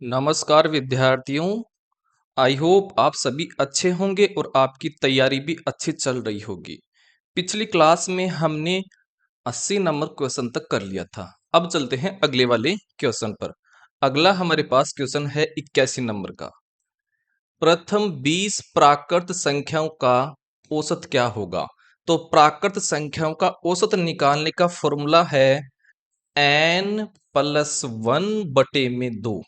नमस्कार विद्यार्थियों। I hope आप सभी अच्छे होंगे और आपकी तैयारी भी अच्छी चल रही होगी। पिछली क्लास में हमने 80 नंबर क्वेश्चन तक कर लिया था। अब चलते हैं अगले वाले क्वेश्चन पर। अगला हमारे पास क्वेश्चन है 81 नंबर का। प्रथम 20 प्राकृत संख्याओं का औसत क्या होगा? तो प्राकृत संख्याओं का औसत निकालने का फॉर्मूला है n+1/2।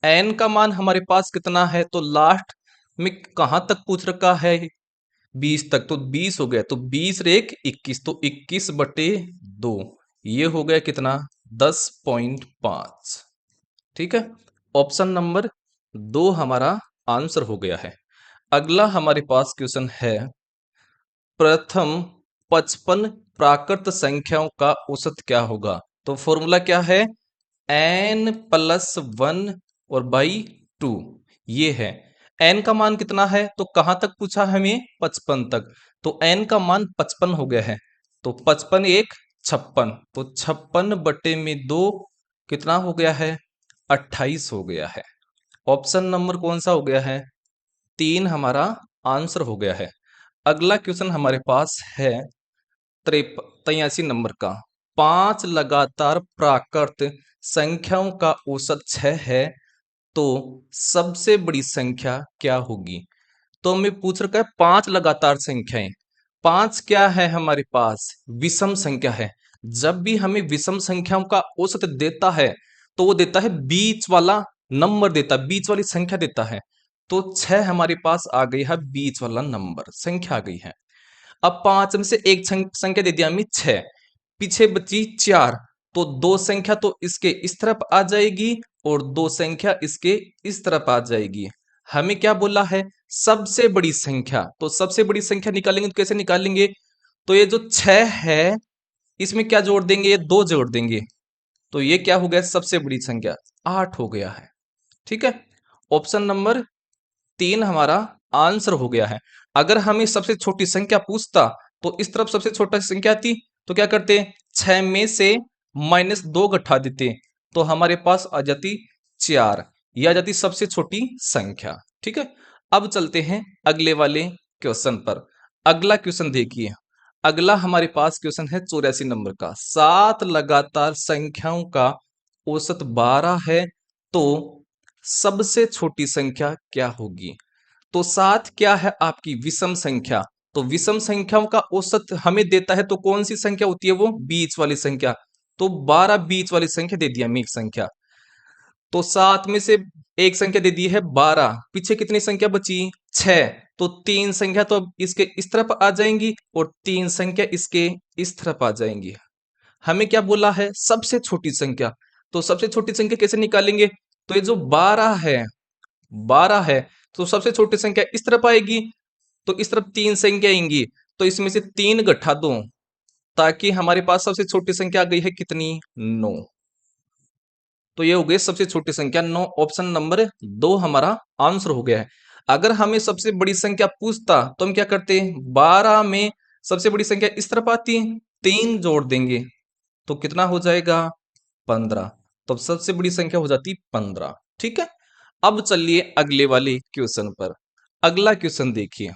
एन का मान हमारे पास कितना है? तो लास्ट में कहां तक पूछ रखा है? 20 तक। तो 20 हो गया, तो 20 रेख 21, तो 21/2 ये हो गया कितना? 10.5। ठीक है, ऑप्शन नंबर 2 हमारा आंसर हो गया है। अगला हमारे पास क्वेश्चन है, प्रथम 55 प्राकृत संख्याओं का औसत क्या होगा? तो फॉर्मूला क्या है? n+1 और बाई 2 ये है। n का मान कितना है? तो कहां तक पूछा हमें? 55 तक। तो n का मान 55 हो गया है, तो 55 एक 56, तो 56/2 कितना हो गया है? 28 हो गया है। ऑप्शन नंबर कौन सा हो गया है? 3 हमारा आंसर हो गया है। अगला क्वेश्चन हमारे पास है 83 नंबर का। 5 लगातार प्राकृत संख्याओं का औसत 6 है, तो सबसे बड़ी संख्या क्या होगी? तो हमें पूछ रखा है 5 लगातार संख्याएं। 5 क्या है हमारे पास? विषम संख्या है। जब भी हमें विषम संख्याओं का औसत देता है तो वो देता है बीच वाला नंबर, देता है बीच वाली संख्या देता है। तो 6 हमारे पास आ गई है, बीच वाला नंबर संख्या आ गई है। अब 5 में से एक संख्या दे दिया हमें 6, पीछे बची 4, तो 2 संख्या तो इसके इस तरफ आ जाएगी और 2 संख्या इसके इस तरफ आ जाएगी। हमें क्या बोला है? सबसे बड़ी संख्या। तो सबसे बड़ी संख्या निकालेंगे तो कैसे निकालेंगे? तो ये जो 6 है इसमें क्या जोड़ देंगे? ये 2 जोड़ देंगे, तो ये क्या हो गया? सबसे बड़ी संख्या 8 हो गया है। ठीक है, ऑप्शन नंबर 3 हमारा आंसर हो गया है। अगर हमें सबसे छोटी संख्या पूछता तो इस तरफ सबसे छोटा संख्या थी, तो क्या करते? 6 में से -2 घटा देते, तो हमारे पास आ जाती 4, यह आ जाती सबसे छोटी संख्या। ठीक है, अब चलते हैं अगले वाले क्वेश्चन पर। अगला क्वेश्चन देखिए। अगला हमारे पास क्वेश्चन है 84 नंबर का। 7 लगातार संख्याओं का औसत 12 है, तो सबसे छोटी संख्या क्या होगी? तो 7 क्या है? आपकी विषम संख्या। तो विषम संख्याओं का औसत हमें देता है, तो कौन सी संख्या होती है? वो बीच वाली संख्या। तो 12 बीच वाली संख्या दे दिया हमें एक संख्या, तो 7 में से एक संख्या दे दी है 12, पीछे कितनी संख्या बची? 6, तो 3 संख्या तो अब इसके इस तरफ आ जाएंगी और 3 संख्या इसके इस तरफ आ जाएंगी। हमें क्या बोला है? सबसे छोटी संख्या। तो सबसे छोटी संख्या कैसे निकालेंगे? तो ये जो 12 है, तो सबसे छोटी संख्या इस तरफ आएगी, तो इस तरफ 3 संख्या आएंगी, तो इसमें से 3 घटा दो, ताकि हमारे पास सबसे छोटी संख्या आ गई है कितनी? 9। तो ये हो गई सबसे छोटी संख्या 9। ऑप्शन नंबर 2 हमारा आंसर हो गया है। अगर हमें सबसे बड़ी संख्या पूछता तो हम क्या करते? 12 में सबसे बड़ी संख्या इस तरफ आती, 3 जोड़ देंगे, तो कितना हो जाएगा? 15। तो सबसे बड़ी संख्या हो जाती 15। ठीक है, अब चलिए अगले वाले क्वेश्चन पर। अगला क्वेश्चन देखिए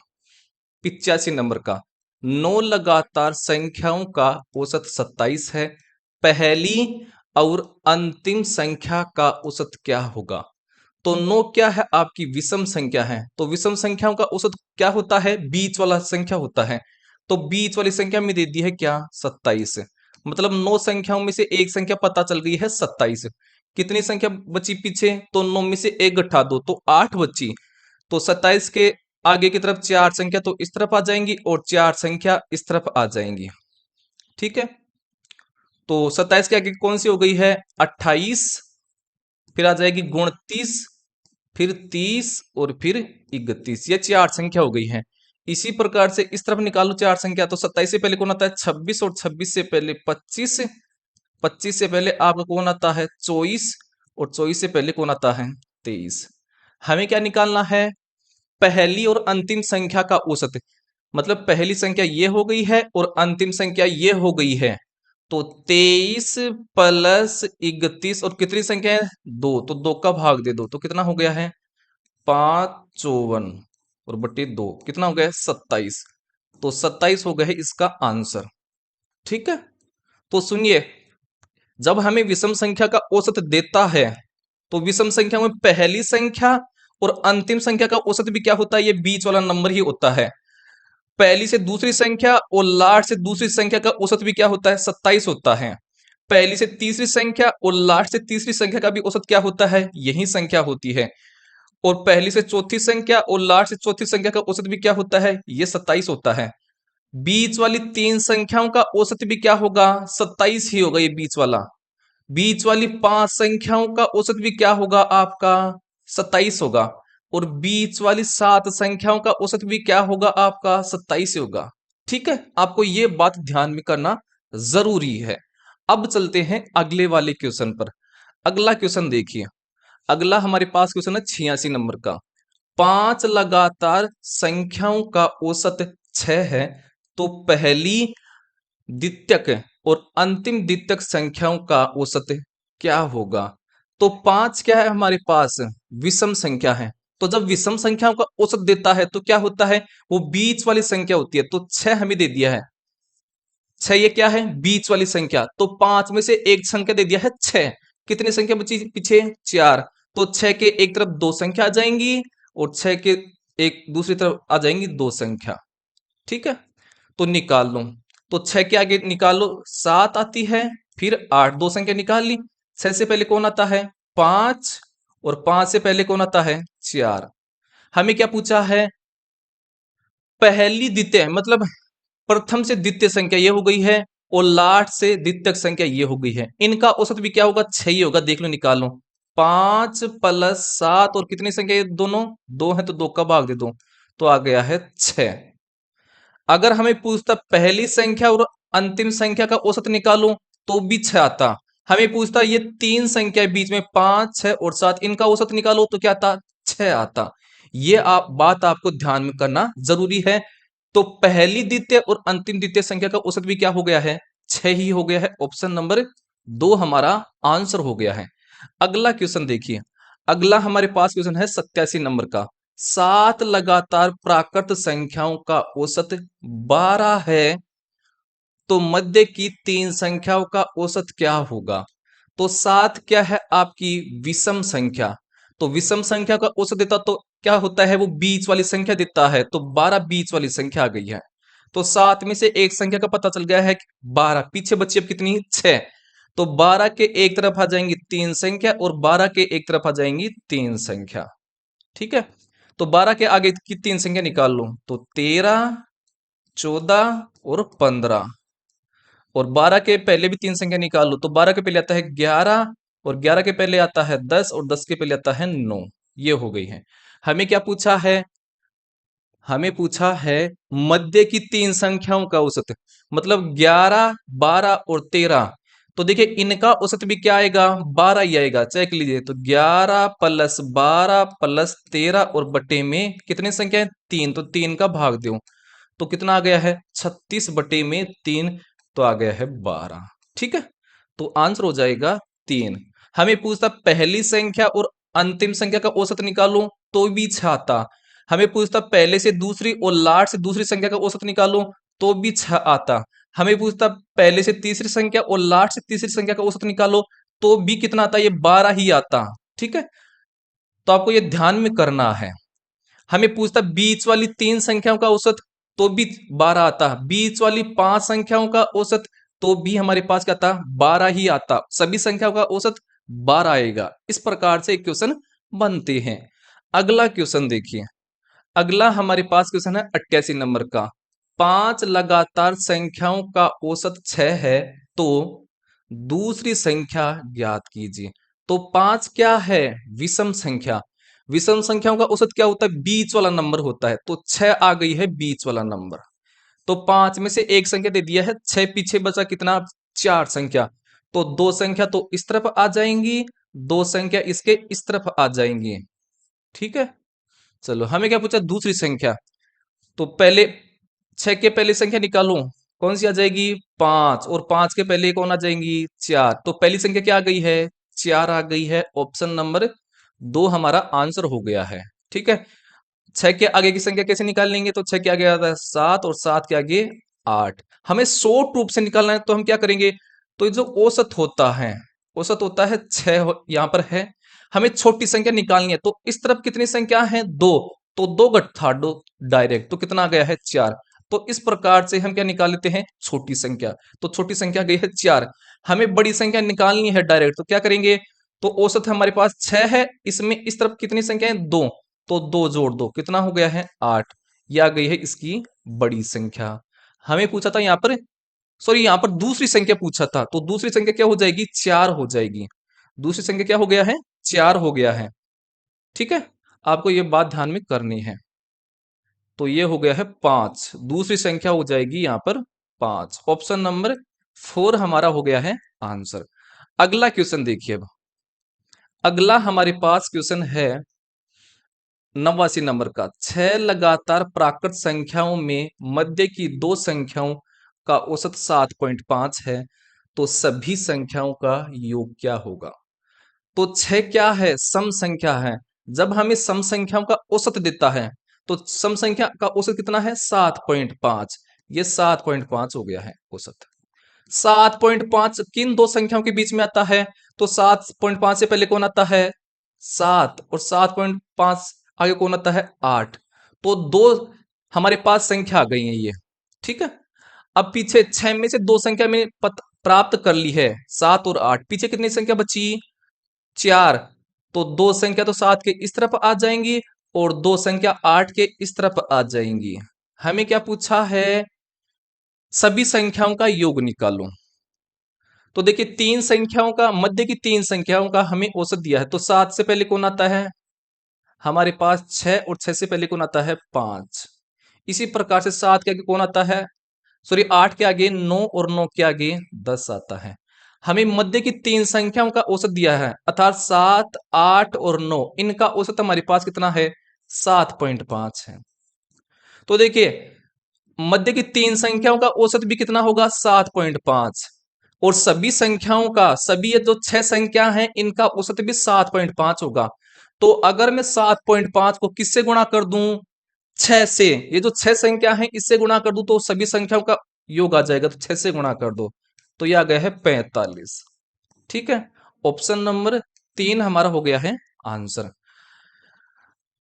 85 नंबर का। 9 लगातार संख्याओं का औसत 27 है, पहली और अंतिम संख्या का औसत क्या होगा? तो 9 क्या है? आपकी विषम संख्या है। तो विषम संख्याओं का औसत क्या होता है? बीच वाला संख्या होता है। तो बीच वाली संख्या में दे दी है क्या? 27। मतलब 9 संख्याओं में से एक संख्या पता चल गई है 27। कितनी संख्या बची पीछे? तो 9 में से एक घटा दो, तो 8 बची। तो 27 के आगे की तरफ 4 संख्या तो इस तरफ आ जाएंगी और 4 संख्या इस तरफ आ जाएंगी। ठीक है, तो 27 के आगे कौन सी हो गई है? 28, फिर आ जाएगी 29, फिर 30 और फिर 31। ये 4 संख्या हो गई है। इसी प्रकार से इस तरफ निकालो 4 संख्या, तो 27 से पहले कौन आता है? 26, और 26 से पहले 25, 25 से पहले आपका कौन आता है? 24, और 24 से पहले कौन आता है? 23। हमें क्या निकालना है? पहली और अंतिम संख्या का औसत। मतलब पहली संख्या ये हो गई है और अंतिम संख्या ये हो गई है, तो 23 प्लस 31 और कितनी संख्या है? दो, तो दो का भाग दे दो तो कितना हो गया है? 5 54 और बट्टे दो कितना हो गया है? 27। तो 27 हो गया है इसका आंसर। ठीक है, तो सुनिए, जब हमें विषम संख्या का औसत देता है तो विषम संख्या में पहली संख्या और अंतिम संख्या का औसत भी क्या होता है? ये बीच वाला नंबर ही होता है। पहली से दूसरी संख्या और लास्ट से दूसरी संख्या का औसत भी क्या होता है? 27 होता है। पहली से तीसरी संख्या और लास्ट से तीसरी संख्या का भी औसत क्या होता है? यही संख्या होती है। और पहली से चौथी संख्या और लास्ट से चौथी संख्या का औसत भी क्या होता है? ये 27 होता है। बीच वाली तीन संख्याओं का औसत भी क्या होगा? 27 ही होगा, ये बीच वाला। बीच वाली पांच संख्याओं का औसत भी क्या होगा आपका? 27 होगा। और बीच वाली सात संख्याओं का औसत भी क्या होगा आपका? 27 होगा। ठीक है, आपको ये बात ध्यान में करना जरूरी है। अब चलते हैं अगले वाले क्वेश्चन पर। अगला क्वेश्चन देखिए, अगला हमारे पास क्वेश्चन है 86 नंबर का। पांच लगातार संख्याओं का औसत 6 है, तो पहली द्वितीयक और अंतिम द्वितीयक संख्याओं का औसत क्या होगा? तो पांच क्या है हमारे पास? विषम संख्या है। तो जब विषम संख्याओं का औसत देता है तो क्या होता है? वो बीच वाली संख्या होती है। तो 6 हमें दे दिया है। 6 ये क्या है? बीच वाली संख्या। तो पांच में से एक संख्या दे दिया है 6। कितनी संख्या बची पीछे? 4। तो 6 के एक तरफ दो संख्या आ जाएंगी और 6 के एक दूसरी तरफ आ जाएंगी दो संख्या। ठीक है, तो निकाल लो। तो 6 के आगे निकालो, 7 आती है, फिर 8, दो संख्या निकाल ली। 6 से पहले कौन आता है? 5। और 5 से पहले कौन आता है? 4। हमें क्या पूछा है? पहली द्वितीय मतलब प्रथम से द्वितीय संख्या ये हो गई है और लास्ट से द्वितीय संख्या ये हो गई है। इनका औसत भी क्या होगा? 6 ही होगा। देख लो, निकालो। 5 प्लस 7 और कितनी संख्या ये दोनों? दो है, तो दो का भाग दे दो तो आ गया है 6। अगर हमें पूछता पहली संख्या और अंतिम संख्या का औसत निकालो तो भी 6 आता। हमें पूछता ये तीन संख्या बीच में 5 6 और 7, इनका औसत निकालो तो क्या आता? 6 आता। ये आप बात आपको ध्यान में करना जरूरी है। तो पहली द्वितीय और अंतिम द्वितीय संख्या का औसत भी क्या हो गया है? 6 ही हो गया है। ऑप्शन नंबर 2 हमारा आंसर हो गया है। अगला क्वेश्चन देखिए, अगला हमारे पास क्वेश्चन है 87 नंबर का। सात लगातार प्राकृत संख्याओं का औसत 12 है, तो मध्य की तीन संख्याओं का औसत क्या होगा? तो सात क्या है आपकी? विषम संख्या। तो विषम संख्या का औसत देता तो क्या होता है? वो बीच वाली संख्या देता है। तो 12 बीच वाली संख्या आ गई है। तो सात में से एक संख्या का पता चल गया है कि 12, पीछे बची अब कितनी? 6। तो 12 के एक तरफ आ जाएंगी तीन संख्या और 12 के एक तरफ आ जाएंगी तीन संख्या। ठीक है, तो 12 के आगे की तीन संख्या निकाल लो तो 13 14 और 15। और 12 के पहले भी तीन संख्या निकाल लो तो 12 के पहले आता है 11 और 11 के पहले आता है 10 और 10 के पहले आता है 9। ये हो गई है। हमें क्या पूछा है? हमें पूछा है मध्य की तीन संख्याओं का औसत, मतलब 11 12 और 13। तो देखिए इनका औसत भी क्या आएगा? 12 ही आएगा। चेक लीजिए, तो 11 प्लस 12 प्लस 13 और बटे में कितनी संख्या है? 3। तो 3 का भाग दो तो कितना आ गया है? 36 बटे में 3, तो आ गया है 12। ठीक है, तो आंसर हो जाएगा 3। हमें पूछता पहली संख्या और अंतिम संख्या का औसत निकालो तो भी 6 आता। हमें पूछता पहले से दूसरी और लास्ट से दूसरी संख्या का औसत निकालो तो भी 6 आता। हमें पूछता पहले से तीसरी संख्या और लास्ट से तीसरी संख्या का औसत निकालो तो भी कितना आता? ये 12 ही आता। ठीक है, तो आपको ये ध्यान में करना है। हमें पूछता बीच वाली तीन संख्याओं का औसत तो भी 12 आता। बीच वाली पांच संख्याओं का औसत तो भी हमारे पास क्या आता? 12 ही आता। सभी संख्याओं का औसत 12 आएगा। इस प्रकार से क्वेश्चन बनते हैं। अगला क्वेश्चन देखिए, अगला हमारे पास क्वेश्चन है 88 नंबर का। पांच लगातार संख्याओं का औसत 6 है, तो दूसरी संख्या ज्ञात कीजिए। तो 5 क्या है? विषम संख्या। विषम संख्याओं का औसत क्या होता है? बीच वाला नंबर होता है। तो 6 आ गई है बीच वाला नंबर। तो 5 में से एक संख्या दे दिया है, 6 पीछे बचा कितना? 4 संख्या। तो दो संख्या तो इस तरफ आ जाएंगी, दो संख्या इसके इस तरफ आ जाएंगी। ठीक है, चलो हमें क्या पूछा? दूसरी संख्या। तो पहले 6 के पहले संख्या निकालो कौन सी आ जाएगी? 5, और 5 के पहले कौन आ जाएंगी? 4। तो पहली संख्या क्या आ गई है? 4 आ गई है। ऑप्शन नंबर 2 हमारा आंसर हो गया है। ठीक है। 6 के आगे की संख्या कैसे निकाल लेंगे? तो 6 के आगे आता है 7, और 7 के आगे 8। हमें शॉर्ट रूप से निकालना है, तो हम क्या करेंगे? तो ये जो औसत होता है, औसत होता है 6 यहाँ पर है। हमें छोटी संख्या निकालनी है, तो इस तरफ कितनी संख्या है? 2। तो 2 गट्ठा 2 डायरेक्ट, तो कितना आ गया है? 4। तो इस प्रकार से हम क्या निकाल लेते हैं? छोटी संख्या। तो छोटी संख्या गई है 4। हमें बड़ी संख्या निकालनी है डायरेक्ट, तो क्या करेंगे? तो औसत हमारे पास 6 है, इसमें इस तरफ कितनी संख्या है? 2। तो 2 जोड़ दो, कितना हो गया है? 8। यह आ गई है इसकी बड़ी संख्या। हमें पूछा था यहाँ पर, सॉरी यहाँ पर दूसरी संख्या पूछा था, तो दूसरी संख्या क्या हो जाएगी? 4 हो जाएगी। दूसरी संख्या क्या हो गया है? 4 हो गया है। ठीक है, आपको ये बात ध्यान में करनी है। तो ये हो गया है 5, दूसरी संख्या हो जाएगी यहाँ पर 5। ऑप्शन नंबर 4 हमारा हो गया है आंसर। अगला क्वेश्चन देखिए। अब अगला हमारे पास क्वेश्चन है 89 नंबर का। 6 लगातार प्राकृत संख्याओं में मध्य की दो संख्याओं का औसत 7.5 है, तो सभी संख्याओं का योग क्या होगा? तो 6 क्या है? सम संख्या है। जब हमें सम संख्याओं का औसत देता है, तो सम संख्या का औसत कितना है? 7.5। ये 7.5 हो गया है औसत। 7.5 किन दो संख्याओं के बीच में आता है? तो 7.5 से पहले कौन आता है? 7, और 7.5 आगे कौन आता है? 8। तो दो हमारे पास संख्या आ गई है ये। ठीक है। अब पीछे 6 में से दो संख्या में प्राप्त कर ली है, 7 और 8। पीछे कितनी संख्या बची? 4। तो दो संख्या तो 7 के इस तरफ आ जाएंगी, और दो संख्या 8 के इस तरफ आ जाएंगी। हमें क्या पूछा है? सभी संख्याओं का योग निकालो। तो देखिए, तीन संख्याओं का, मध्य की तीन संख्याओं का हमें औसत दिया है। तो 7 से पहले कौन आता है? हमारे पास 6, और 6 से पहले कौन आता है? 5। इसी प्रकार से 7 के आगे कौन आता है? सॉरी, 8 के आगे 9, और 9 के आगे 10 आता है। हमें मध्य की तीन संख्याओं का औसत दिया है, अर्थात 7, 8 और 9, इनका औसत हमारे पास कितना है? 7.5 है। तो देखिए, मध्य की तीन संख्याओं का औसत भी कितना होगा? 7.5। और सभी संख्याओं का, सभी ये जो 6 संख्या हैं, इनका औसत भी 7.5 होगा। तो अगर मैं 7.5 को किससे गुणा कर दूं? 6 से। ये जो 6 संख्या है, इससे गुणा कर दूं तो सभी संख्याओं का योग आ जाएगा। तो 6 से गुणा कर दो, तो ये आ गया है 45। ठीक है। ऑप्शन नंबर 3 हमारा हो गया है आंसर।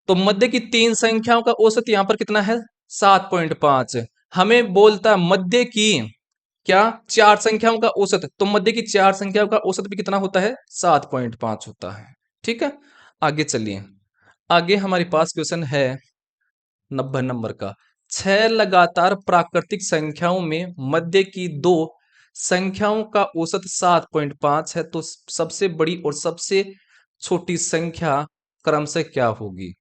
तो मध्य की तीन संख्याओं का औसत यहां पर कितना है? 7.5। हमें बोलता है मध्य की क्या? चार संख्याओं का औसत। तो मध्य की चार संख्याओं का औसत भी कितना होता है? 7.5 होता है। ठीक है। आगे चलिए। आगे हमारे पास क्वेश्चन है 90 नंबर का। 6 लगातार प्राकृतिक संख्याओं में मध्य की दो संख्याओं का औसत 7.5 है, तो सबसे बड़ी और सबसे छोटी संख्या क्रमशः क्या होगी?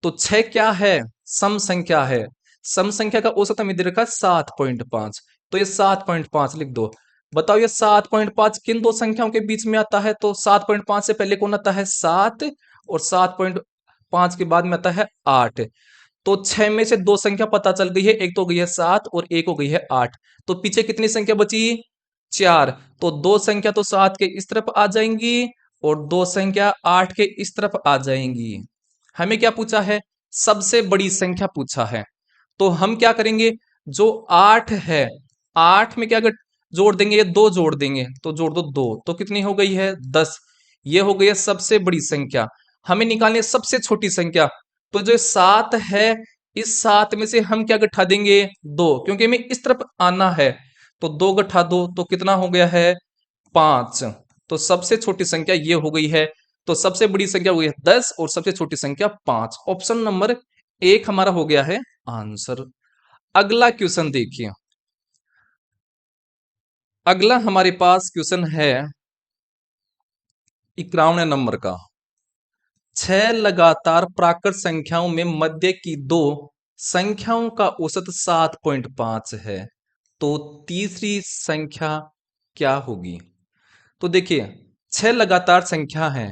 तो 6 क्या है? सम संख्या है। सम संख्या का औसत हमें दे रखा है 7.5। तो ये 7.5 लिख दो। बताओ, ये 7.5 किन दो संख्याओं के बीच में आता है? तो 7.5 से पहले कौन आता है? 7, और 7.5 के बाद में आता है 8। तो 6 में से दो संख्या पता चल गई है, एक तो हो गई है 7, और एक हो गई है 8। तो पीछे कितनी संख्या बची? 4। तो दो संख्या तो 7 के इस तरफ आ जाएंगी, और दो संख्या 8 के इस तरफ आ जाएंगी। हमें क्या पूछा है? सबसे बड़ी संख्या पूछा है। तो हम क्या करेंगे? जो 8 है, 8 में क्या अगर जोड़ देंगे? ये 2 जोड़ देंगे, तो जोड़ दो 2, तो कितनी हो गई है? 10। ये हो गई है सबसे बड़ी संख्या। हमें निकालनी है सबसे छोटी संख्या। तो जो 7 है, इस 7 में से हम क्या घटा देंगे? 2, क्योंकि हमें इस तरफ आना है। तो 2 घटा 2, तो कितना हो गया है? 5। तो सबसे छोटी संख्या ये हो गई है। तो सबसे बड़ी संख्या हुई है 10, और सबसे छोटी संख्या 5। ऑप्शन नंबर 1 हमारा हो गया है आंसर। अगला क्वेश्चन देखिए। अगला हमारे पास क्वेश्चन है 51 नंबर का। 6 लगातार प्राकृत संख्याओं में मध्य की दो संख्याओं का औसत 7.5 है, तो तीसरी संख्या क्या होगी? तो देखिए, 6 लगातार संख्या है,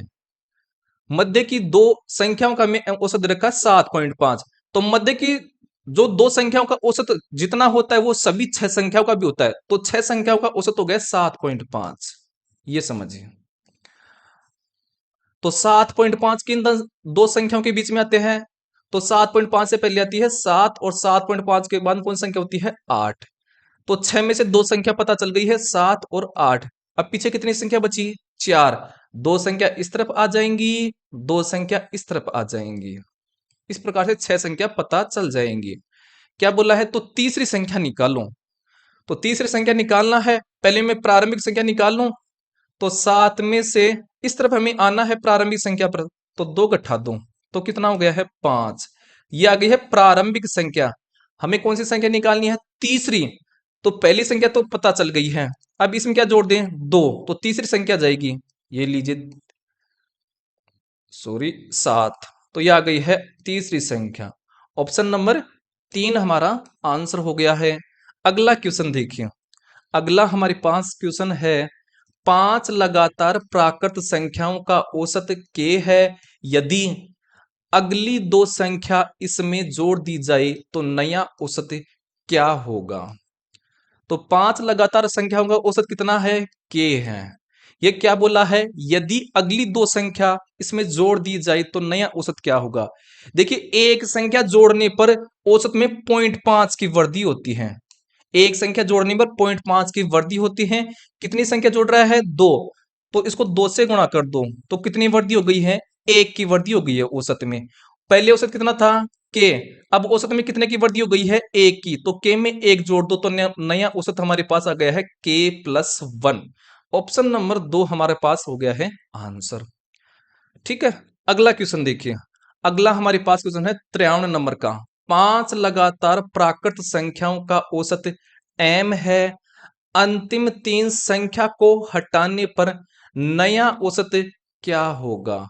मध्य की दो संख्याओं का में औसत रखा 7.5। तो मध्य की जो दो संख्याओं का औसत जितना होता है वो सभी छह संख्याओं का भी होता है, तो छह संख्याओं का औसत हो गया 7.5। ये समझिए। तो 7.5 किन दो संख्याओं के बीच में आते हैं? तो 7.5 से पहले आती है 7 और 7.5 के बाद कौन संख्या होती है? 8। तो छह में से दो संख्या पता चल गई है, 7 और 8। अब पीछे कितनी संख्या बची? 4। दो संख्या इस तरफ आ जाएंगी, दो संख्या इस तरफ आ जाएंगी। इस प्रकार से छह संख्या पता चल जाएंगी। क्या बोला है? तो तीसरी संख्या निकालो। तो तीसरी संख्या निकालना है, पहले मैं प्रारंभिक संख्या निकाल लूं। तो 7 में से इस तरफ हमें आना है प्रारंभिक संख्या पर, तो 2 घटा दो, तो कितना हो गया है? 5। ये आ गई है प्रारंभिक संख्या। हमें कौन सी संख्या निकालनी है? तीसरी। तो पहली संख्या तो पता चल गई है, अब इसमें क्या जोड़ दें? 2, तो तीसरी संख्या जाएगी, ये लीजिए, सॉरी 7। तो ये आ गई है तीसरी संख्या। ऑप्शन नंबर 3 हमारा आंसर हो गया है। अगला क्वेश्चन देखिए। अगला हमारे पास क्वेश्चन है, पांच लगातार प्राकृत संख्याओं का औसत k है, यदि अगली दो संख्या इसमें जोड़ दी जाए तो नया औसत क्या होगा? तो पांच लगातार संख्याओं का औसत कितना है? k है। ये क्या बोला है? यदि अगली दो संख्या इसमें जोड़ दी जाए तो नया औसत क्या होगा? देखिए, एक संख्या जोड़ने पर औसत में 0.5 की वृद्धि होती है। एक संख्या जोड़ने पर 0.5 की वृद्धि होती है। कितनी संख्या जोड़ रहा है? 2। तो इसको 2 से गुणा कर दो, तो कितनी वृद्धि हो गई है? 1 की वृद्धि हो गई है औसत में। पहले औसत कितना था? के। अब औसत में कितने की वृद्धि हो गई है? 1 की। तो के में 1 जोड़ दो, तो नया औसत हमारे पास आ गया है k+1। ऑप्शन नंबर 2 हमारे पास हो गया है आंसर। ठीक है, अगला क्वेश्चन देखिए। अगला हमारे पास क्वेश्चन है 53 नंबर का। पांच लगातार प्राकृत संख्याओं का औसत m है, अंतिम तीन संख्या को हटाने पर नया औसत क्या होगा?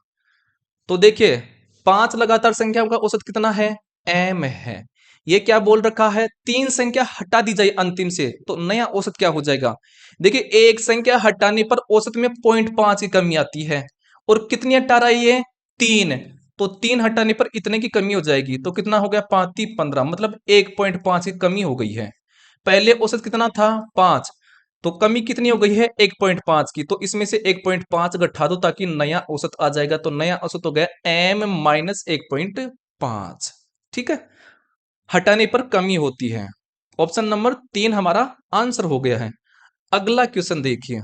तो देखिए, पांच लगातार संख्याओं का औसत कितना है? m है। ये क्या बोल रखा है? तीन संख्या हटा दी जाए अंतिम से तो नया औसत क्या हो जाएगा? देखिए, एक संख्या हटाने पर औसत में 0.5 की कमी आती है, और कितनी हटा रहा है ये? 3। तो 3 हटाने पर इतने की कमी हो जाएगी, तो कितना हो गया? 5 3 15, मतलब 1.5 की कमी हो गई है। पहले औसत कितना था? 5। तो कमी कितनी हो गई है? 1.5 की। तो इसमें से 1.5 घटा दो ताकि नया औसत आ जाएगा, तो नया औसत हो गया m-1.5। ठीक है, हटाने पर कमी होती है। ऑप्शन नंबर 3 हमारा आंसर हो गया है। अगला क्वेश्चन देखिए।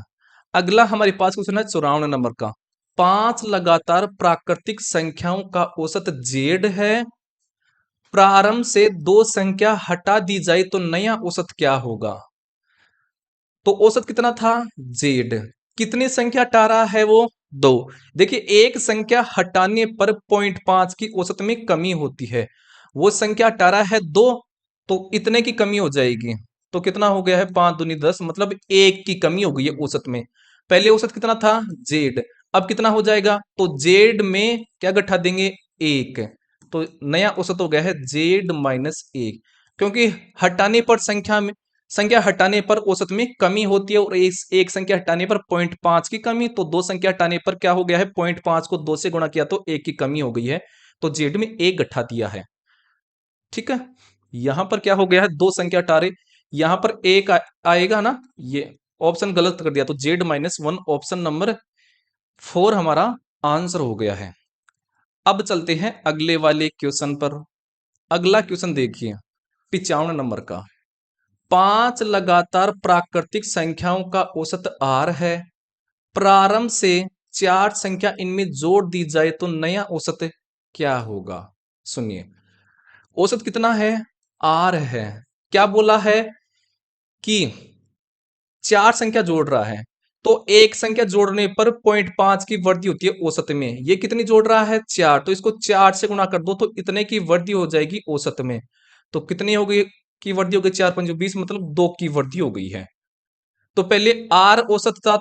अगला हमारे पास क्वेश्चन है 54 नंबर का। पांच लगातार प्राकृतिक संख्याओं का औसत z है, प्रारंभ से दो संख्या हटा दी जाए तो नया औसत क्या होगा? तो औसत कितना था? जेड। कितनी संख्या हटा रहा है वो? 2। देखिए, एक संख्या हटाने पर 0.5 की औसत में कमी होती है। वो संख्या हटा रहा है 2, तो इतने की कमी हो जाएगी। तो कितना हो गया है? 5 दूनी 10, मतलब 1 की कमी हो गई है औसत में। पहले औसत कितना था? जेड। अब कितना हो जाएगा? तो जेड में क्या घटा देंगे? 1। तो नया औसत हो गया है z-1, क्योंकि हटाने पर संख्या हटाने पर औसत में कमी होती है, और एक संख्या हटाने पर 0.5 की कमी, तो दो संख्या हटाने पर क्या हो गया है? 0.5 को 2 से गुणा किया तो 1 की कमी हो गई है, तो जेड में 1 घटा दिया है। ठीक है, यहां पर क्या हो गया है? दो संख्या हटा रहे, यहां पर एक आएगा ना, ये ऑप्शन गलत कर दिया, तो z-1, ऑप्शन नंबर 4 हमारा आंसर हो गया है। अब चलते हैं अगले वाले क्वेश्चन पर। अगला क्वेश्चन देखिए, 55 नंबर का। पांच लगातार प्राकृतिक संख्याओं का औसत r है, प्रारंभ से चार संख्या इनमें जोड़ दी जाए तो नया औसत क्या होगा? सुनिए, औसत कितना है? r है। क्या बोला है? कि चार संख्या जोड़ रहा है, तो एक संख्या जोड़ने पर 0.5 की वृद्धि होती है औसत में। ये कितनी जोड़ रहा है? 4। तो इसको 4 से गुणा कर दो, तो इतने की वृद्धि हो जाएगी औसत में। तो कितनी हो गई की वृद्धि हो गई? 4 5 20, मतलब 2 की वृद्धि हो गई है। तो पहले आर औसत था,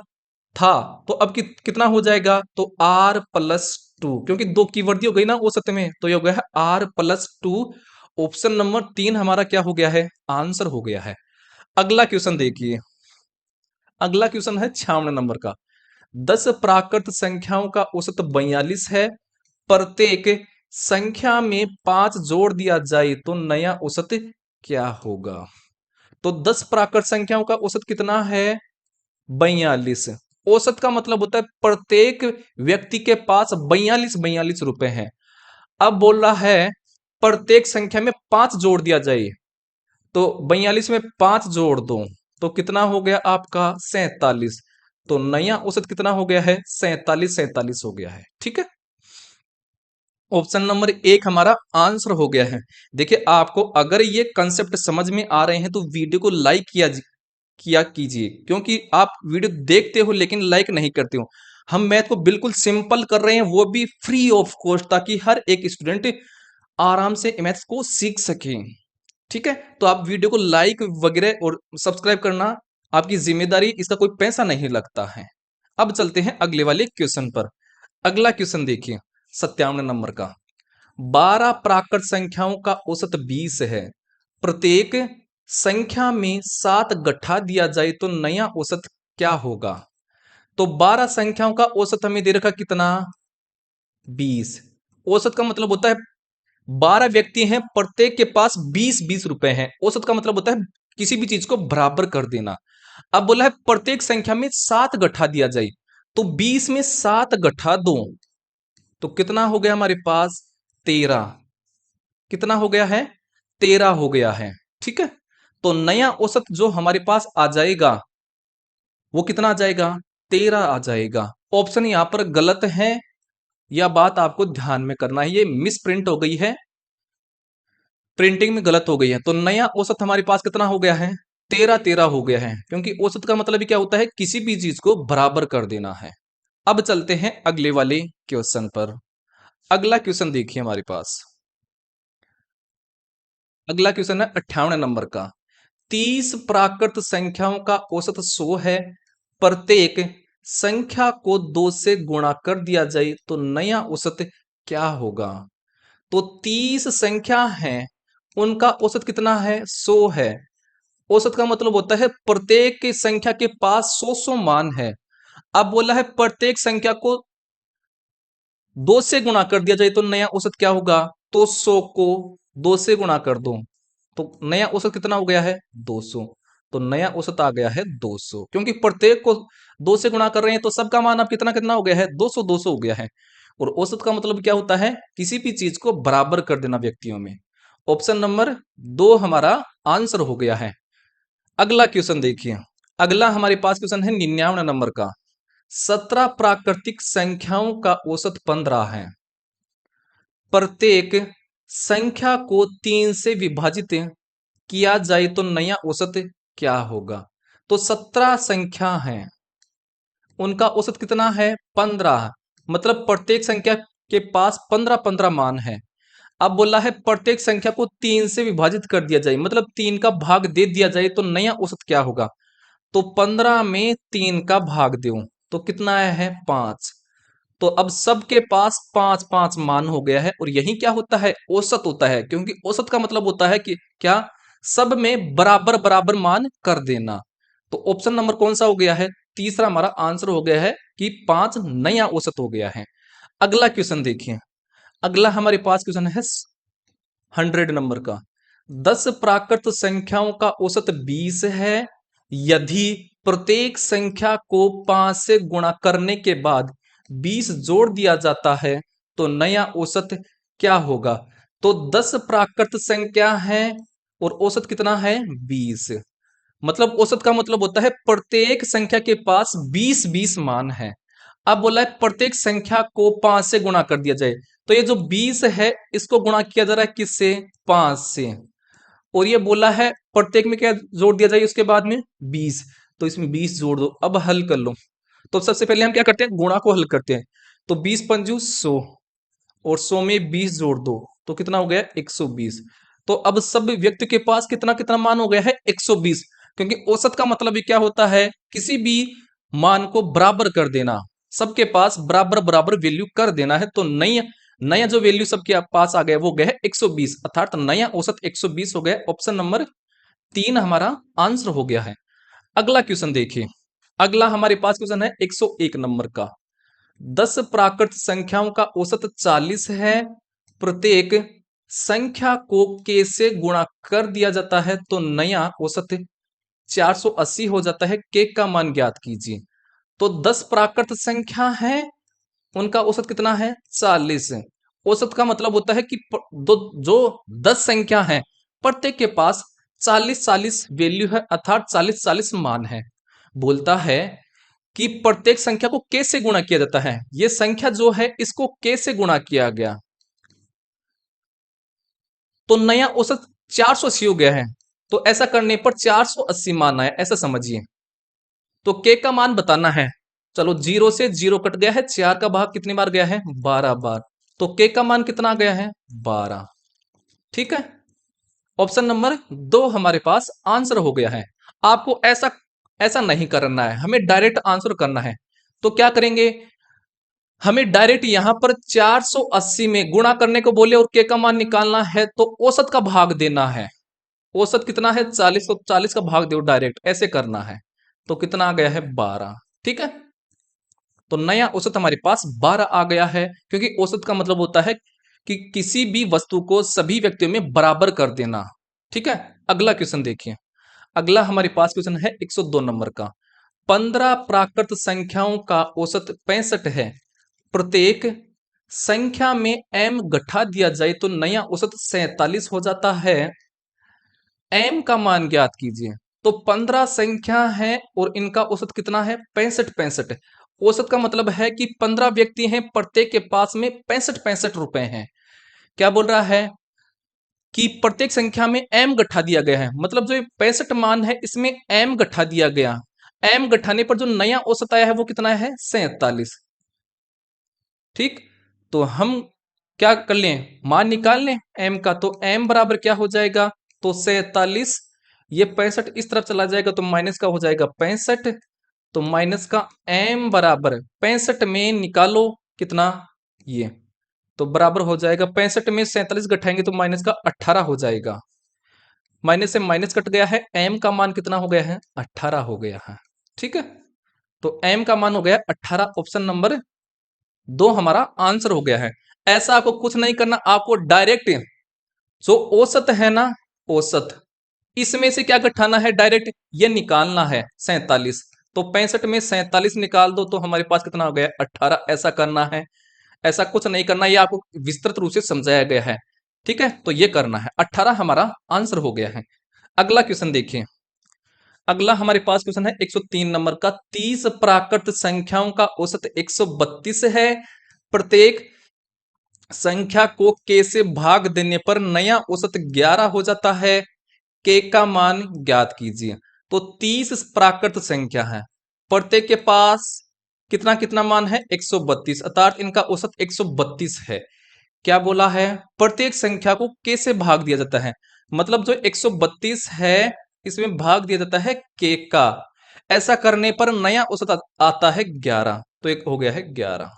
तो अब कितना हो जाएगा? तो r+2, क्योंकि 2 की वृद्धि हो गई ना औसत में, तो ये हो गया है r+2। ऑप्शन नंबर 3 हमारा क्या हो गया है? आंसर हो गया है। अगला क्वेश्चन देखिए। अगला क्वेश्चन है 56 नंबर का। 10 प्राकृत संख्याओं का औसत 42 है, प्रत्येक संख्या में 5 जोड़ दिया जाए तो नया औसत क्या होगा? तो 10 प्राकृत संख्याओं का औसत कितना है? 42। औसत का मतलब होता है प्रत्येक व्यक्ति के पास 42 रुपए हैं। अब बोल रहा है प्रत्येक संख्या में 5 जोड़ दिया जाए, तो 42 में 5 जोड़ दो तो कितना हो गया आपका? 47। तो नया औसत कितना हो गया है? 47 हो गया है। ठीक है, ऑप्शन नंबर एक हमारा आंसर हो गया है। देखिए, आपको अगर ये कंसेप्ट समझ में आ रहे हैं तो वीडियो को लाइक किया कीजिए, क्योंकि आप वीडियो देखते हो लेकिन लाइक नहीं करते हो। हम मैथ को बिल्कुल सिंपल कर रहे हैं, वो भी फ्री ऑफ कॉस्ट, ताकि हर एक स्टूडेंट आराम से मैथ्स को सीख सके। ठीक है, तो आप वीडियो को लाइक वगैरह और सब्सक्राइब करना आपकी जिम्मेदारी, इसका कोई पैसा नहीं लगता है। अब चलते हैं अगले वाले क्वेश्चन पर। अगला क्वेश्चन देखिए, 57 नंबर का। 12 प्राकृत संख्याओं का औसत 20 है। प्रत्येक संख्या में 7 गठा दिया जाए तो नया औसत क्या होगा? तो 12 संख्याओं का औसत हमें दे रखा कितना? 20। औसत का मतलब होता है 12 व्यक्ति हैं, प्रत्येक के पास 20-20 रुपए हैं। औसत का मतलब होता है किसी भी चीज को बराबर कर देना। अब बोला है प्रत्येक संख्या में 7 गठा दिया जाए, तो 20 में 7 गठा दो तो कितना हो गया हमारे पास? 13। कितना हो गया है? 13 हो गया है। ठीक है, तो नया औसत जो हमारे पास आ जाएगा वो कितना आ जाएगा? 13 आ जाएगा। ऑप्शन यहां पर गलत है, यह बात आपको ध्यान में करना है, ये मिस प्रिंट हो गई है, प्रिंटिंग में गलत हो गई है। तो नया औसत हमारे पास कितना हो गया है? 13 हो गया है, क्योंकि औसत का मतलब ही क्या होता है? किसी भी चीज को बराबर कर देना है। अब चलते हैं अगले वाले क्वेश्चन पर। अगला क्वेश्चन देखिए हमारे पास। अगला क्वेश्चन है 58 नंबर का। 30 प्राकृत संख्याओं का औसत 100 है। प्रत्येक संख्या को 2 से गुणा कर दिया जाए तो नया औसत क्या होगा? तो 30 संख्या है, उनका औसत कितना है? 100 है। औसत का मतलब होता है प्रत्येक की संख्या के पास 100 मान है। अब बोला है प्रत्येक संख्या को 2 से गुणा कर दिया जाए तो नया औसत क्या होगा? तो 100 को 2 से गुणा कर दो तो नया औसत कितना हो गया है? 200। तो नया औसत आ गया है 200, क्योंकि प्रत्येक को 2 से गुणा कर रहे हैं तो सबका मान अब कितना कितना हो गया है? 200 200 हो गया है। और औसत का मतलब क्या होता है? किसी भी चीज को बराबर कर देना व्यक्तियों में। ऑप्शन नंबर 2 हमारा आंसर हो गया है। अगला क्वेश्चन देखिए। अगला हमारे पास क्वेश्चन है 99 नंबर का। 17 प्राकृतिक संख्याओं का औसत 15 है। प्रत्येक संख्या को 3 से विभाजित किया जाए तो नया औसत क्या होगा? तो 17 संख्या है, उनका औसत कितना है? 15। मतलब प्रत्येक संख्या के पास 15-15 मान है। अब बोला है प्रत्येक संख्या को 3 से विभाजित कर दिया जाए, मतलब 3 का भाग दे दिया जाए तो नया औसत क्या होगा? तो 15 में 3 का भाग दो तो कितना आया है? 5। तो अब सबके पास 5-5 मान हो गया है, और यही क्या होता है? औसत होता है, क्योंकि औसत का मतलब होता है कि क्या? सब में बराबर बराबर मान कर देना। तो ऑप्शन नंबर कौन सा हो गया है? तीसरा हमारा आंसर हो गया है कि 5 नया औसत हो गया है। अगला क्वेश्चन देखिए। अगला हमारे पास क्वेश्चन है 100 नंबर का। 10 प्राकृत संख्याओं का औसत 20 है। यदि प्रत्येक संख्या को 5 से गुणा करने के बाद 20 जोड़ दिया जाता है तो नया औसत क्या होगा? तो 10 प्राकृत संख्या है और औसत कितना है? 20। मतलब औसत का मतलब होता है प्रत्येक संख्या के पास 20-20 मान है। अब बोला है प्रत्येक संख्या को 5 से गुणा कर दिया जाए, तो ये जो 20 है इसको गुणा किया जा रहा है किससे? 5 से। और ये बोला है प्रत्येक में क्या जोड़ दिया जाए उसके बाद में? 20। तो इसमें 20 जोड़ दो, अब हल कर लो। तो सबसे पहले हम क्या करते हैं? गुणा को हल करते हैं। तो 20 पंजू 100, और 100 में 20 जोड़ दो तो कितना हो गया? 120। तो अब सब व्यक्ति के पास कितना कितना मान हो गया है? 120। क्योंकि औसत का मतलब ही क्या होता है? किसी भी मान को बराबर कर देना, सबके पास बराबर बराबर वैल्यू कर देना है। तो नया नया जो वैल्यू सबके पास आ गया वो गया है 120, अर्थात नया औसत 120 हो गया। ऑप्शन नंबर 3 हमारा आंसर हो गया है। अगला क्वेश्चन देखिए। अगला हमारे पास क्वेश्चन है 101 नंबर का। 10 प्राकृत संख्याओं का औसत 40 है। प्रत्येक संख्या को k से गुणा कर दिया जाता है तो नया औसत 480 हो जाता है। k का मान ज्ञात कीजिए। तो 10 प्राकृत संख्या है, उनका औसत कितना है? 40। औसत का मतलब होता है कि जो 10 संख्या है प्रत्येक के पास 40-40 वैल्यू है, अर्थात 40-40 मान है। बोलता है कि प्रत्येक संख्या को k से गुणा किया जाता है। ये संख्या जो है इसको k से गुणा किया गया तो नया औसत 480 हो गया है। तो ऐसा करने पर 480 मान आया, ऐसा समझिए। तो k का मान बताना है। चलो, 0 से 0 कट गया है, 4 का भाग कितनी बार गया है? 12 बार। तो k का मान कितना गया है? 12। ठीक है, ऑप्शन नंबर 2 हमारे पास आंसर हो गया है। आपको ऐसा ऐसा नहीं करना है, हमें डायरेक्ट आंसर करना है। तो क्या करेंगे? हमें डायरेक्ट यहां पर 480 में गुणा करने को बोले और k का मान निकालना है तो औसत का भाग देना है। औसत कितना है? 40, तो 40 का भाग दो, डायरेक्ट ऐसे करना है। तो कितना आ गया है? 12। ठीक है, तो नया औसत हमारे पास 12 आ गया है, क्योंकि औसत का मतलब होता है कि किसी भी वस्तु को सभी व्यक्तियों में बराबर कर देना। ठीक है, अगला क्वेश्चन देखिए। अगला हमारे पास क्वेश्चन है 102 नंबर का। 15 प्राकृत संख्याओं का औसत 65 है। प्रत्येक संख्या में m घटा दिया जाए तो नया औसत 47 हो जाता है। m का मान ज्ञात कीजिए। तो 15 संख्या है और इनका औसत कितना है? 65। औसत का मतलब है कि 15 व्यक्ति हैं, प्रत्येक के पास में 65 रुपए हैं। क्या बोल रहा है? कि प्रत्येक संख्या में m गठा दिया गया है, मतलब जो 65 मान है इसमें m गठा दिया गया। m गठाने पर जो नया औसत आया है वो कितना है? 47। ठीक, तो हम क्या कर लें? मान निकाल लें m का। तो m बराबर क्या हो जाएगा? तो 47, ये 65 इस तरफ चला जाएगा तो माइनस का हो जाएगा 65। तो माइनस का m बराबर 65 में निकालो कितना, ये तो बराबर हो जाएगा 65 में 47 घटाएंगे तो माइनस का 18 हो जाएगा। माइनस से माइनस कट गया है, m का मान कितना हो गया है? 18 हो गया है। ठीक है, तो m का मान हो गया 18। ऑप्शन नंबर 2 हमारा आंसर हो गया है। ऐसा आपको कुछ नहीं करना, आपको डायरेक्ट जो औसत है ना, औसत इसमें से क्या घटाना है? डायरेक्ट ये निकालना है 47। तो 65 में 47 निकाल दो तो हमारे पास कितना हो गया? 18। ऐसा करना है, ऐसा कुछ नहीं करना, ये आपको विस्तृत रूप से समझाया गया है। ठीक है, तो ये करना है। 18 हमारा आंसर हो गया है। अगला क्वेश्चन देखिए। अगला हमारे पास क्वेश्चन है 103 नंबर का। 30 प्राकृत संख्याओं का औसत 132 है। प्रत्येक संख्या को k से भाग देने पर नया औसत 11 हो जाता है। k का मान ज्ञात कीजिए। तो 30 प्राकृत संख्या है, प्रत्येक के पास कितना कितना मान है? 132, अर्थात इनका औसत 132 है। क्या बोला है? प्रत्येक संख्या को k से भाग दिया जाता है, मतलब जो 132 है इसमें भाग दिया जाता है k का। ऐसा करने पर नया औसत आता है 11। तो एक हो गया है 11।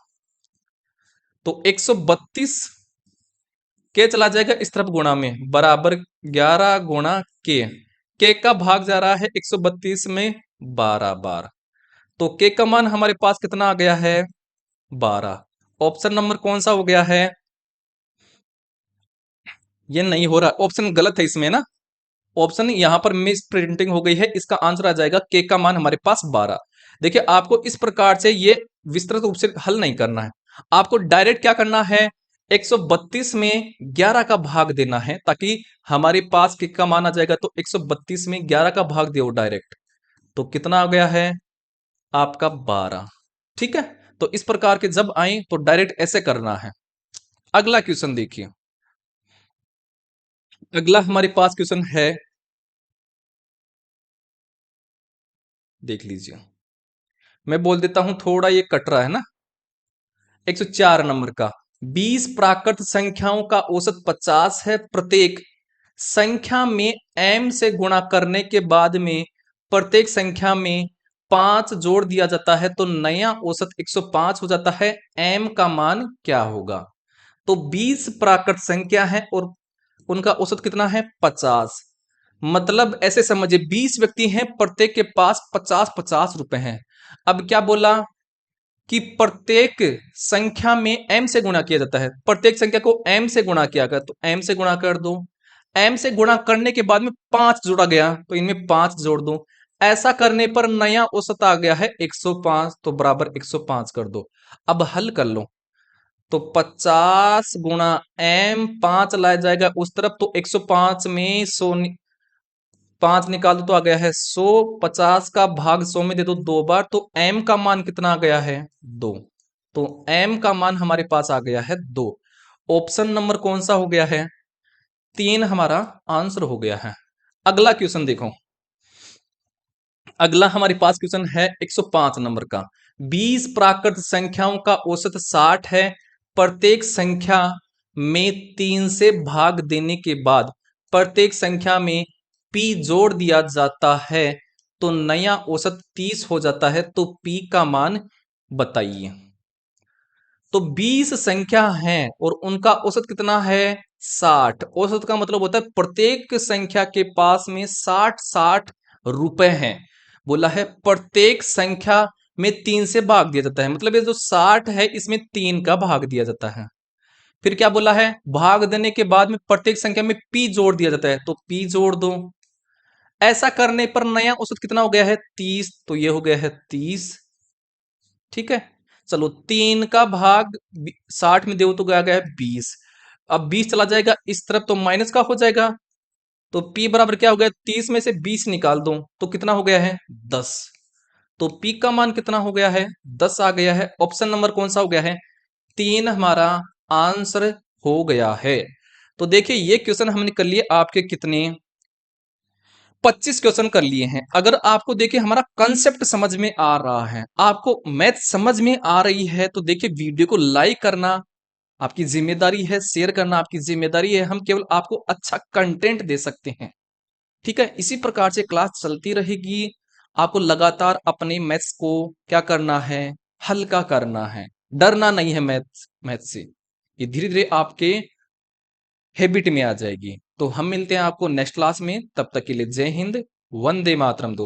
तो 132 के चला जाएगा इस तरफ गुणा में, बराबर 11 गुणा के का भाग जा रहा है 132 में 12 बार। तो के का मान हमारे पास कितना आ गया है? 12। ऑप्शन नंबर कौन सा हो गया है? ये नहीं हो रहा, ऑप्शन गलत है इसमें ना। ऑप्शन यहां पर मिस प्रिंटिंग हो गई है, इसका आंसर आ जाएगा के का मान हमारे पास 12। देखिए, आपको इस प्रकार से ये विस्तृत रूप से हल नहीं करना है, आपको डायरेक्ट क्या करना है? 132 में 11 का भाग देना है, ताकि हमारे पास के का मान आ जाएगा। तो 132 में 11 का भाग दो डायरेक्ट, तो कितना आ गया है आपका? 12। ठीक है, तो इस प्रकार के जब आए तो डायरेक्ट ऐसे करना है। अगला क्वेश्चन देखिए। अगला हमारे पास क्वेश्चन है, देख लीजिए। मैं बोल देता हूं, थोड़ा ये कट रहा है ना। 104 नंबर का। 20 प्राकृत संख्याओं का औसत 50 है। प्रत्येक संख्या में m से गुणा करने के बाद में प्रत्येक संख्या में 5 जोड़ दिया जाता है तो नया औसत 105 हो जाता है। m का मान क्या होगा? तो 20 प्राकृत संख्या है और उनका औसत कितना है? 50। मतलब ऐसे समझिए, 20 व्यक्ति हैं, प्रत्येक के पास 50-50 रुपए हैं। अब क्या बोला? कि प्रत्येक संख्या में m से गुणा किया जाता है। प्रत्येक संख्या को m से गुणा किया गया तो m से गुणा कर दो। m से गुणा करने के बाद में 5 जोड़ा गया तो इनमें 5 जोड़ दो। ऐसा करने पर नया औसत आ गया है 105, तो बराबर 105 कर दो। अब हल कर लो, तो 50 गुणा m, 5 लाया जाएगा उस तरफ तो 105 में 100 5 निकाल दो तो आ गया है 100। 50 का भाग 100 में दे दो 2 बार तो m का मान कितना आ गया है 2। तो m का मान हमारे पास आ गया है 2। ऑप्शन नंबर कौन सा हो गया है 3 हमारा आंसर हो गया है। अगला क्वेश्चन देखो, अगला हमारे पास क्वेश्चन है 105 नंबर का। 20 प्राकृत संख्याओं का औसत 60 है। प्रत्येक संख्या में 3 से भाग देने के बाद प्रत्येक संख्या में p जोड़ दिया जाता है तो नया औसत 30 हो जाता है, तो p का मान बताइए। तो 20 संख्या हैं और उनका औसत कितना है 60। औसत का मतलब होता है प्रत्येक संख्या के पास में 60 रुपए हैं। बोला है प्रत्येक संख्या में 3 से भाग दिया जाता है, मतलब ये जो 60 है इसमें 3 का भाग दिया जाता है। फिर क्या बोला है भाग देने के बाद में प्रत्येक संख्या में p जोड़ दिया जाता है, तो p जोड़ दो। ऐसा करने पर नया औसत कितना हो गया है 30, तो ये हो गया है 30। ठीक है, चलो 3 का भाग 60 में दो तो गया गया 20। अब 20 चला जाएगा इस तरफ तो माइनस का हो जाएगा, तो p बराबर क्या हो गया 30 में से 20 निकाल दो तो कितना हो गया है 10। तो p का मान कितना हो गया है 10 आ गया है। ऑप्शन नंबर कौन सा हो गया है 3 हमारा आंसर हो गया है। तो देखिए ये क्वेश्चन हमने कर लिए आपके कितने 25 क्वेश्चन कर लिए हैं। अगर आपको देखिए हमारा कंसेप्ट समझ में आ रहा है, आपको मैथ समझ में आ रही है, तो देखिए वीडियो को लाइक करना आपकी जिम्मेदारी है, शेयर करना आपकी जिम्मेदारी है। हम केवल आपको अच्छा कंटेंट दे सकते हैं। ठीक है, इसी प्रकार से क्लास चलती रहेगी। आपको लगातार अपने मैथ्स को क्या करना है हल्का करना है, डरना नहीं है मैथ से। ये धीरे धीरे आपके हैबिट में आ जाएगी। तो हम मिलते हैं आपको नेक्स्ट क्लास में, तब तक के लिए जय हिंद, वंदे मातरम दोस्तों।